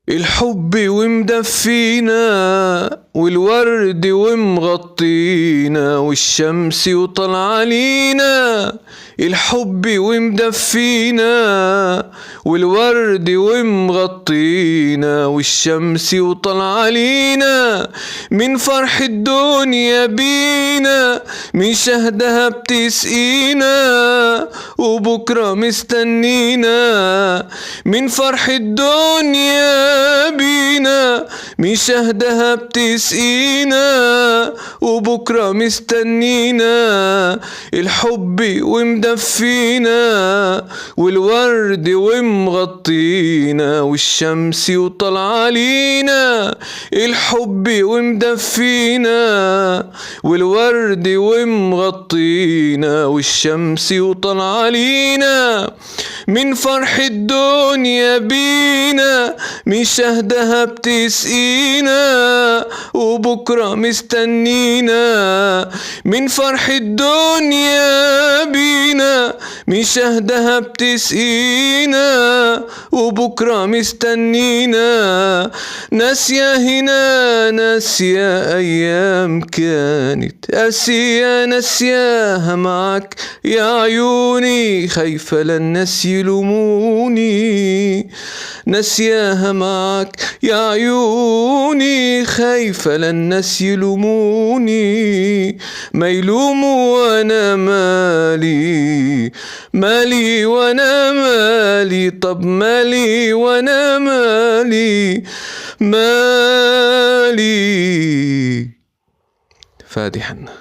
الحب ومدفينا والورد ومغطينا والشمس وطلع علينا. الحب ومدفينا والورد ومغطينا والشمس وطلع علينا. من فرح الدنيا بينا من شهدها بتسقينا وبكرة مستنينا. من فرح الدنيا بينا من شهدها بتسقينا وبكرة مستنينا. الحب ومدفينا والورد ومغطينا والشمس وطلع علينا. الحب ومدفينا والورد ومغطينا والشمس وطلع علينا. من فرح الدنيا بينا من شهدها بتسقينا وبكرة مستنينا. من فرح الدنيا بينا من شهدها بتسقينا وبكرة مستنينا. ناسية هنا ناسية أيام كانت قاسية ناسياها معك يا عيوني خايفة للناس يلوموني. ناسياها معك يا عيوني خايفة للناس يلوموني. ما يلوموا وانا مالي مالي وانا مالي. طب مالي وانا مالي مالي. فادي حنا.